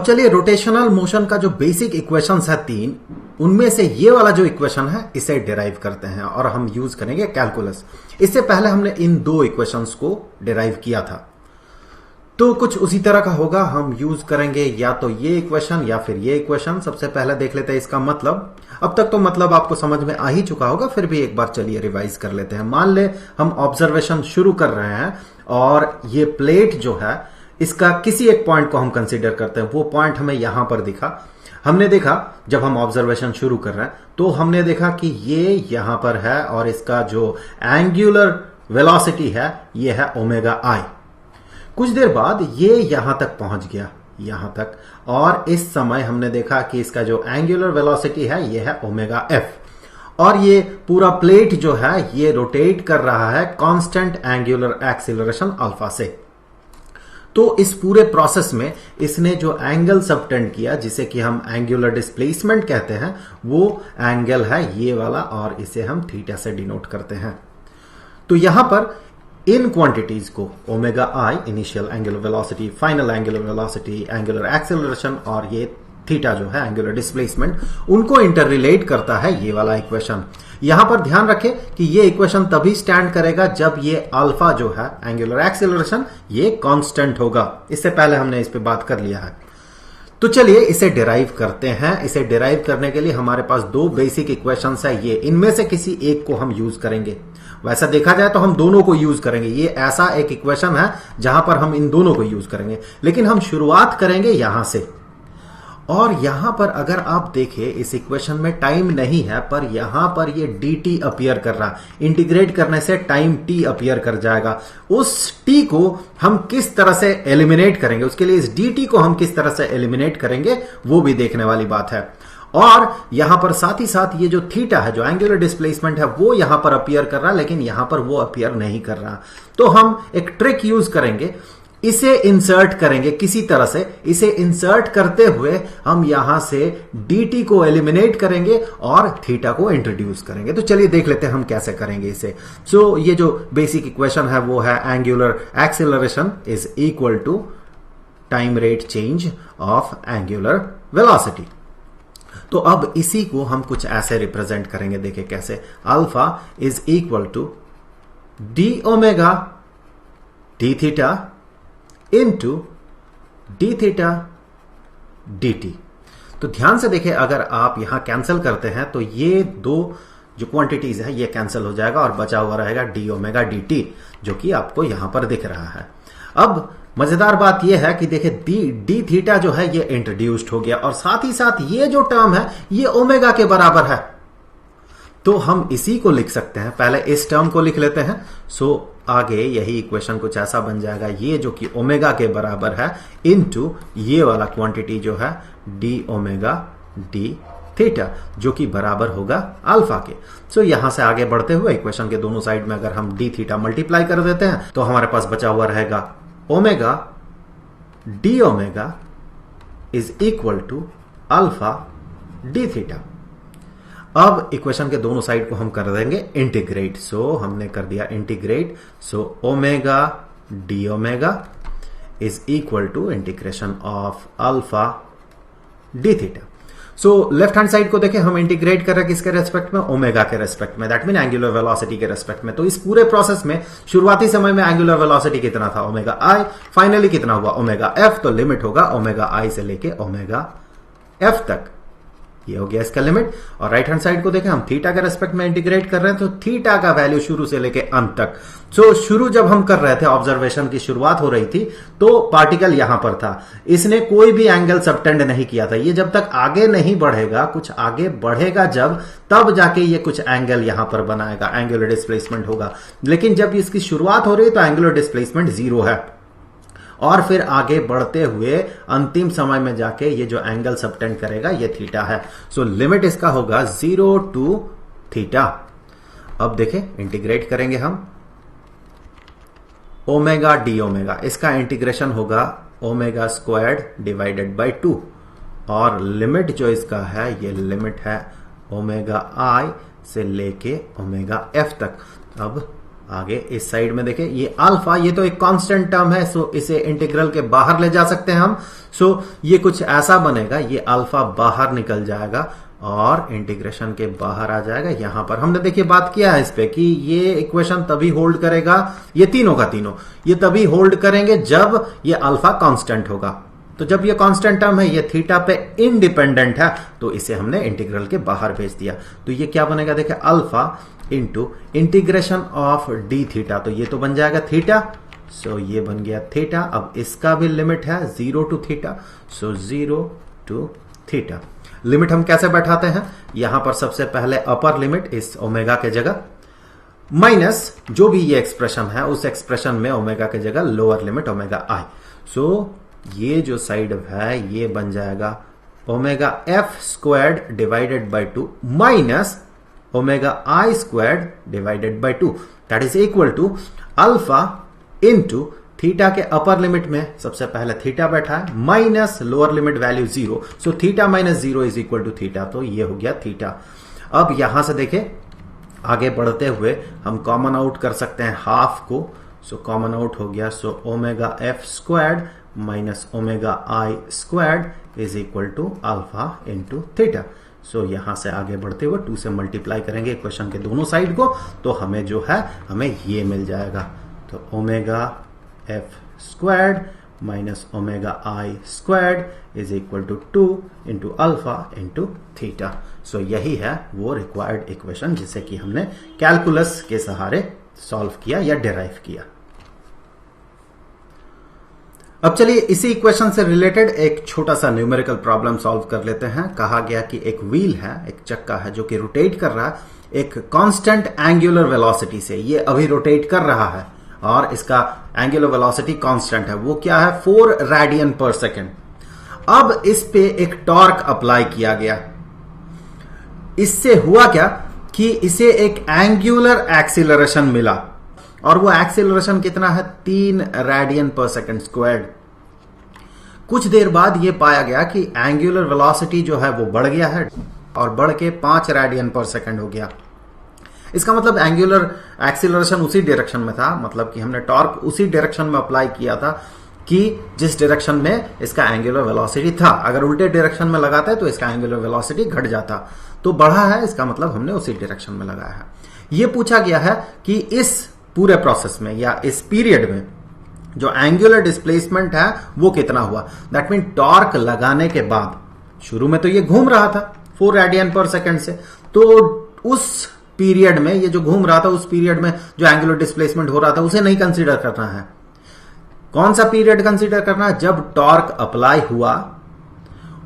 अब चलिए rotational motion का जो बेसिक इक्वेशंस है तीन, उनमें से ये वाला जो इक्वेशन है इसे डिराइव करते हैं और हम यूज करेंगे कैलकुलस। इससे पहले हमने इन दो इक्वेशंस को डिराइव किया था, तो कुछ उसी तरह का होगा। हम यूज करेंगे या तो ये इक्वेशन या फिर ये इक्वेशन। सबसे पहले देख लेते हैं इसका मतलब। अब तक तो मतलब आपको समझ में आ ही चुका होगा, फिर भी एक बार चलिए रिवाइज कर लेते हैं। मान ले हम ऑब्जर्वेशन शुरू कर रहे हैं और ये प्लेट जो है इसका किसी एक पॉइंट को हम कंसीडर करते हैं। वो पॉइंट हमें यहां पर दिखा। हमने देखा जब हम ऑब्जर्वेशन शुरू कर रहे हैं तो हमने देखा कि ये यहां पर है और इसका जो एंगुलर वेलोसिटी है ये है ओमेगा आई। कुछ देर बाद ये यहां तक पहुंच गया, यहां तक, और इस समय हमने देखा कि इसका जो एंगुलर वेलोसिटी है ये है ओमेगा एफ। और ये पूरा प्लेट जो है ये रोटेट कर रहा है कांस्टेंट एंगुलर एक्सीलरेशन अल्फा से। तो इस पूरे प्रोसेस में इसने जो एंगल सबटेंड किया, जिसे कि हम एंगुलर डिस्प्लेसमेंट कहते हैं, वो एंगल है ये वाला और इसे हम थीटा से डिनोट करते हैं। तो यहां पर इन क्वांटिटीज को omega I initial angular velocity, final angular velocity, angular acceleration और ये थीटा जो है एंगुलर डिस्प्लेसमेंट, उनको इंटर रिलेट करता है ये वाला इक्वेशन। यहां पर ध्यान रखें कि ये इक्वेशन तभी स्टैंड करेगा जब ये अल्फा जो है एंगुलर एक्सेलरेशन ये कांस्टेंट होगा। इससे पहले हमने इस पे बात कर लिया है। तो चलिए इसे डिराइव करते हैं। इसे डिराइव करने के लिए हमारे पास दो बेसिक इक्वेशंस है, ये इनमें से किसी एक को हम यूज करेंगे। वैसा देखा जाए तो हम दोनों को यूज करेंगे। ये ऐसा एक इक्वेशन है जहां पर हम इन दोनों को यूज करेंगे, लेकिन हम शुरुआत करेंगे यहां से। और यहां पर अगर आप देखें इस इक्वेशन में टाइम नहीं है, पर यहां पर ये dt अपीयर कर रहा। इंटीग्रेट करने से टाइम t अपीयर कर जाएगा। उस t को हम किस तरह से एलिमिनेट करेंगे, उसके लिए इस dt को हम किस तरह से एलिमिनेट करेंगे वो भी देखने वाली बात है। और यहां पर साथ ही साथ ये जो थीटा है, जो एंगुलर डिस्प्लेसमेंट है, वो यहां पर अपीयर कर रहा है, लेकिन यहां पर वो अपीयर नहीं कर रहा। तो हम एक ट्रिक यूज करेंगे, इसे इंसर्ट करेंगे किसी तरह से। इसे इंसर्ट करते हुए हम यहां से dt को एलिमिनेट करेंगे और थीटा को इंट्रोड्यूस करेंगे। तो चलिए देख लेते हैं हम कैसे करेंगे इसे। सो ये जो बेसिक इक्वेशन है वो है angular acceleration is equal to time rate change of angular velocity. तो अब इसी को हम कुछ ऐसे रिप्रेजेंट करेंगे, देखिए कैसे। Alpha is equal to d omega d theta into d theta d t. तो ध्यान से देखें, अगर आप यहां कैंसिल करते हैं तो ये दो जो क्वांटिटीज है ये कैंसिल हो जाएगा और बचा हुआ रहेगा डी ओमेगा डी टी, जो कि आपको यहां पर दिख रहा है। अब मजेदार बात यह है कि देखिए डी थीटा जो है ये इंट्रोड्यूस्ड हो गया और साथ ही साथ ये जो टर्म है ये ओमेगा के बराबर है। तो हम इसी को लिख सकते हैं, पहले इस टर्म को लिख लेते हैं। सो आगे यही इक्वेशन कुछ ऐसा बन जाएगा, ये जो कि ओमेगा के बराबर है इनटू ये वाला क्वांटिटी जो है डी ओमेगा डी थीटा, जो कि बराबर होगा अल्फा के। सो यहां से आगे बढ़ते हुए इक्वेशन के दोनों साइड में अगर हम डी थीटा मल्टीप्लाई कर देते हैं तो हमारे पास बचा हुआ रहेगा omega d omega is equal to alpha d theta. अब इक्वेशन के दोनों साइड को हम कर देंगे इंटीग्रेट। सो हमने कर दिया integrate. So omega d omega is equal to integration of alpha d theta. So left hand side को देखें, हम इंटीग्रेट कर रहे हैं किसके रेस्पेक्ट में, ओमेगा के रेस्पेक्ट में, दैट मीन एंगुलर वेलोसिटी के रेस्पेक्ट में। तो इस पूरे प्रोसेस में शुरुआती समय में एंगुलर वेलोसिटी कितना था, ओमेगा आई, फाइनली कितना हुआ, ओमेगा एफ। तो लिमिट होगा ओमेगा आई से लेके ओमेगा एफ तक, ये हो गया इसका लिमिट। और राइट हैंड साइड को देखें, हम थीटा के रेस्पेक्ट में इंटीग्रेट कर रहे हैं, तो थीटा का वैल्यू शुरू से लेके अंत तक। सो शुरू जब हम कर रहे थे, ऑब्जर्वेशन की शुरुआत हो रही थी, तो पार्टिकल यहां पर था, इसने कोई भी एंगल सबटेंड नहीं किया था। ये जब तक आगे नहीं बढ़ेगा, कुछ आगे बढ़ेगा जब, तब जाके ये कुछ एंगल यहां पर बनाएगा, एंगुलर डिस्प्लेसमेंट होगा। लेकिन जब इसकी शुरुआत हो रही है तो एंगुलर डिस्प्लेसमेंट 0 है, और फिर आगे बढ़ते हुए अंतिम समय में जाके ये जो एंगल सबटेंड करेगा ये थीटा है। सो लिमिट इसका होगा 0 टू थीटा। अब देखें इंटीग्रेट करेंगे हम ओमेगा डी ओमेगा, इसका इंटीग्रेशन होगा ओमेगा स्क्वायर्ड डिवाइडेड बाय 2, और लिमिट जो इसका है ये लिमिट है ओमेगा आई से लेके ओमेगा एफ तक। अब आगे इस साइड में देखें, ये अल्फा, ये तो एक कांस्टेंट टर्म है, सो इसे इंटीग्रल के बाहर ले जा सकते हैं हम। सो ये कुछ ऐसा बनेगा, ये अल्फा बाहर निकल जाएगा और इंटीग्रेशन के बाहर आ जाएगा। यहां पर हमने देखिए बात किया है इस पे कि ये इक्वेशन तभी होल्ड करेगा, ये तीनों का तीनों ये तभी होल्ड करेंगे जब ये अल्फा कांस्टेंट होगा। तो जब ये कांस्टेंट टर्म है, ये थीटा पे इंडिपेंडेंट है, तो इसे हमने इंटीग्रल के बाहर भेज दिया। तो ये क्या बनेगा, देखिए alpha into integration of D theta, तो ये तो बन जाएगा थीटा, सो ये बन गया थीटा। अब इसका भी लिमिट है 0 to theta, so 0 to theta. Limit हम कैसे बैठाते हैं, यहां पर सबसे पहले अपर लिमिट इस ओमेगा के जगह माइनस जो भी ये एक्सप्रेशन है, उस एक्सप्रेशन में ओमेगा के जगह lower limit omega i. So ये जो साइड है ये बन जाएगा omega F squared divided by 2 minus omega I squared divided by 2, that is equal to alpha into theta के अपर लिमिट में सबसे पहले थीटा बैठा है minus lower limit value 0, so theta minus 0 is equal to theta, तो ये हो गया थीटा। अब यहां से देखें आगे बढ़ते हुए हम कॉमन आउट कर सकते हैं हाफ को, सो कॉमन आउट हो गया, so omega F squared minus omega I squared is equal to alpha into theta. So यहां से आगे बढ़ते हुए 2 से मल्टीप्लाई करेंगे इक्वेशन के दोनों साइड को, तो हमें जो है हमें ये मिल जाएगा, तो omega F squared minus omega I squared is equal to 2 into alpha into theta. So यही है वो रिक्वायर्ड इक्वेशन जिसे कि हमने कैलकुलस के सहारे सॉल्व किया या डिराइव किया। अब चलिए इसी इक्वेशन से रिलेटेड एक छोटा सा न्यूमेरिकल प्रॉब्लम सॉल्व कर लेते हैं। कहा गया कि एक व्हील है, एक चक्का है जो कि रोटेट कर रहा है एक कांस्टेंट एंगुलर वेलोसिटी से, ये अभी रोटेट कर रहा है और इसका एंगुलर वेलोसिटी कांस्टेंट है, वो क्या है 4 रेडियन पर सेकेंड। अब इस पे एक टॉर्क अप्लाई किया गया, इससे हुआ क्या कि इसे एक एंगुलर एक्सीलरेशन मिला और वो एक्सीलरेशन कितना है 3 रेडियन पर सेकेंड स्क्वायर्ड। कुछ देर बाद ये पाया गया कि एंगुलर वेलोसिटी जो है वो बढ़ गया है और बढ़ के 5 रेडियन पर सेकेंड हो गया। इसका मतलब एंगुलर एक्सीलरेशन उसी डायरेक्शन में था, मतलब कि हमने टॉर्क उसी डायरेक्शन में अप्लाई किया था कि जिस डायरेक्शन में इसका एंगुलर वेलोसिटी था। अगर उल्टे डायरेक्शन में लगाते तो इसका एंगुलर वेलोसिटी घट जाता, तो बढ़ा है, इसका मतलब हमने उसी डायरेक्शन में लगाया है। यह पूछा गया है कि इस पूरे प्रोसेस में या इस पीरियड में जो एंगुलर डिस्प्लेसमेंट है वो कितना हुआ। दैट मीन टॉर्क लगाने के बाद शुरू में तो ये घूम रहा था 4 रेडियन पर सेकेंड से, तो उस पीरियड में ये जो घूम रहा था उस पीरियड में जो एंगुलर डिस्प्लेसमेंट हो रहा था उसे नहीं कंसीडर करना है। कौन सा पीरियड कंसीडर करना है, जब टॉर्क अप्लाई हुआ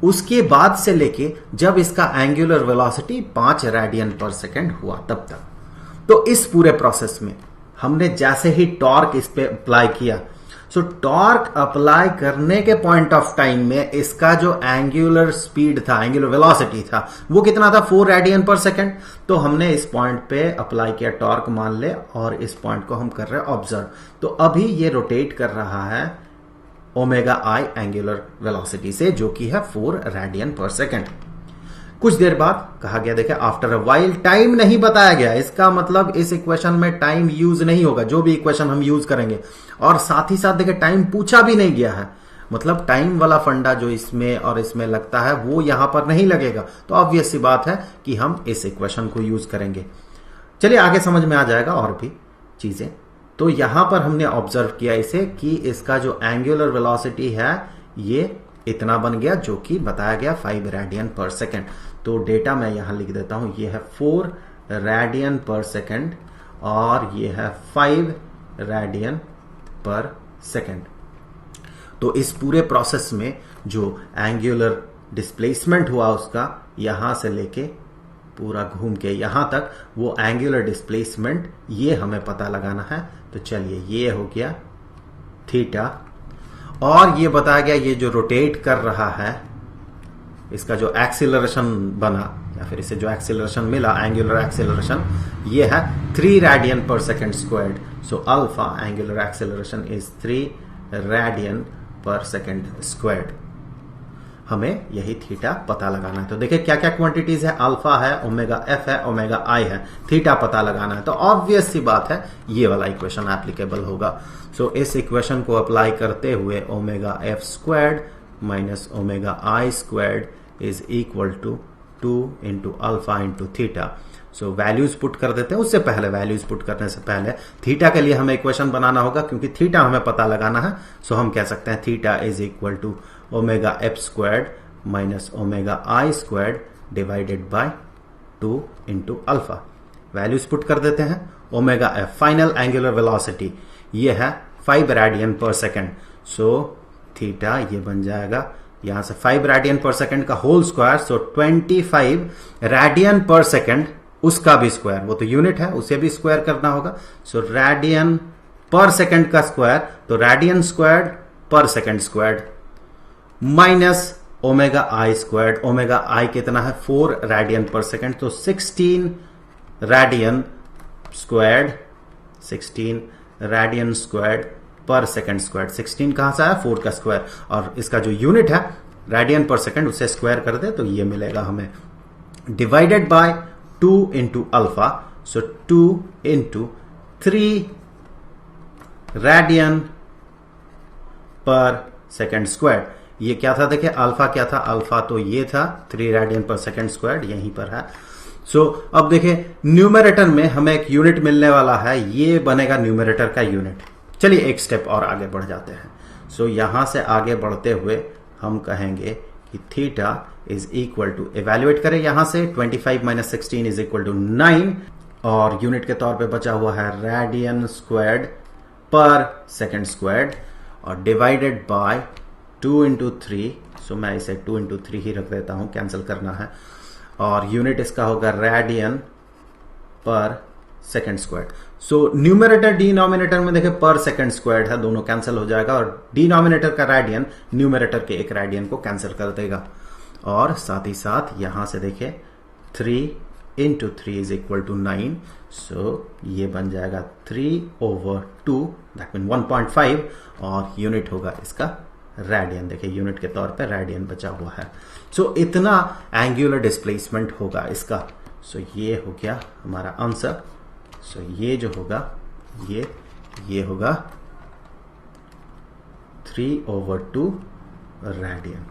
उसके बाद से लेके जब इसका एंगुलर वेलोसिटी 5 रेडियन पर सेकेंड हुआ तब तक। तो इस पूरे प्रोसेस में हमने जैसे ही टॉर्क इस पे अप्लाई किया, सो टॉर्क अप्लाई करने के पॉइंट ऑफ टाइम में इसका जो एंगुलर स्पीड था, एंगुलर वेलोसिटी था, वो कितना था 4 रेडियन पर सेकेंड। तो हमने इस पॉइंट पे अप्लाई किया टॉर्क मान ले और इस पॉइंट को हम कर रहे हैं ऑब्जर्व। तो अभी ये रोटेट कर रहा है ओमेगा आई एंगुलर वेलोसिटी से, जो कि है 4 रेडियन पर सेकेंड। कुछ देर बाद कहा गया, देखिए आफ्टर अ वाइल, टाइम नहीं बताया गया, इसका मतलब इस इक्वेशन में टाइम यूज नहीं होगा जो भी इक्वेशन हम यूज करेंगे, और साथ ही साथ देखिए टाइम पूछा भी नहीं गया है, मतलब टाइम वाला फंडा जो इसमें और इसमें लगता है वो यहां पर नहीं लगेगा। तो ऑब्वियस सी बात है कि हम इस इक्वेशन को यूज करेंगे। चलिए आगे समझ में आ जाएगा और भी चीजें। तो यहां पर हमने ऑब्जर्व किया इसे कि इसका जो एंगुलर वेलोसिटी है ये इतना बन गया, जो कि बताया गया 5 रेडियन पर सेकेंड। तो डेटा मैं यहां लिख देता हूं, ये है 4 रेडियन पर सेकेंड और ये है 5 रेडियन पर सेकेंड। तो इस पूरे प्रोसेस में जो एंगुलर डिस्प्लेसमेंट हुआ उसका यहां से लेके पूरा घूम के यहां तक, वो एंगुलर डिस्प्लेसमेंट ये हमें पता लगाना है। तो चलिए ये हो गया थीटा, और ये बताया गया ये जो रोटेट कर रहा है इसका जो एक्सीलरेशन बना या फिर इसे जो एक्सीलरेशन मिला, एंगुलर एक्सीलरेशन, ये है 3 रेडियन पर second squared. So alpha angular acceleration is 3 radian पर सेकेंड स्क्वायर्ड। हमें यही थीटा पता लगाना है। तो देखिए क्या क्या क्वांटिटीज है, अल्फा है, ओमेगा एफ है, ओमेगा आई है, थीटा पता लगाना है। तो ऑब्वियस सी बात है ये वाला इक्वेशन एप्लीकेबल होगा। सो इस इक्वेशन को अप्लाई करते हुए omega F squared minus omega I squared is equal to 2 into alpha into theta. So values put कर देते हैं। उससे पहले वैल्यूज पुट करने से पहले थीटा के लिए हमें इक्वेशन बनाना होगा, क्योंकि थीटा हमें पता लगाना है। सो हम कह सकते हैं theta is equal to omega F squared minus omega I squared divided by 2 into alpha. Values put कर देते हैं। Omega f final angular velocity ये है 5 रेडियन पर सेकेंड। सो थीटा ये बन जाएगा यहां से 5 रेडियन पर सेकेंड का होल स्क्वायर, सो 25 रेडियन पर सेकेंड, उसका भी स्क्वायर, वो तो यूनिट है उसे भी स्क्वायर करना होगा। सो रेडियन पर सेकेंड का स्क्वायर, तो रेडियन स्क्वायर्ड पर सेकेंड स्क्वायर्ड माइनस ओमेगा आई स्क्वायर्ड। ओमेगा आई कितना है 4 रेडियन पर सेकेंड, तो 16 रेडियन स्क्वायर्ड, 16 रेडियन स्क्वायर्ड पर सेकेंड स्क्वायर्ड। 16 कहां से आया 4 का स्क्वायर, और इसका जो यूनिट है रेडियन पर सेकेंड उसे स्क्वायर कर दे तो ये मिलेगा हमें, divided by 2 into alpha. So 2 into 3 radian पर सेकेंड स्क्वायर। ये क्या था देखिए, अल्फा क्या था, अल्फा तो ये था 3 रेडियन पर सेकेंड स्क्वायर, यहीं पर है। सो अब देखिए न्यूमरेटर में हमें एक यूनिट मिलने वाला है, ये बनेगा न्यूमरेटर का यूनिट। चलिए एक स्टेप और आगे बढ़ जाते हैं। सो यहां से आगे बढ़ते हुए हम कहेंगे कि theta is equal to, evaluate करें यहां से 25 माइनस 16 इज इक्वल टू 9, और यूनिट के तौर पे बचा हुआ है रेडियन स्क्वायर्ड पर सेकेंड स्क्वायर्ड, और डिवाइडेड बाय 2 इंटू 3। सो मैं इसे 2 इंटू 3 ही रख देता हूं, कैंसिल करना है, और यूनिट इसका होगा रेडियन पर second squared. So numerator denominator में देखें पर सेकेंड स्क्वायर्ड है, दोनों कैंसिल हो जाएगा, और डिनोमिनेटर का रेडियन न्यूमरेटर के एक रेडियन को कैंसिल कर देगा। और साथ ही साथ यहां से देखिए 3 इंटू 3 इज इक्वल टू 9। सो ये बन जाएगा 3/2, दैट मीन 1.5, और यूनिट होगा इसका रेडियन। देखिए यूनिट के तौर पे रेडियन बचा हुआ है। सो इतना एंगुलर डिस्प्लेसमेंट होगा इसका। सो ये हो गया हमारा आंसर। सो ये जो होगा ये होगा 3/2 रेडियन।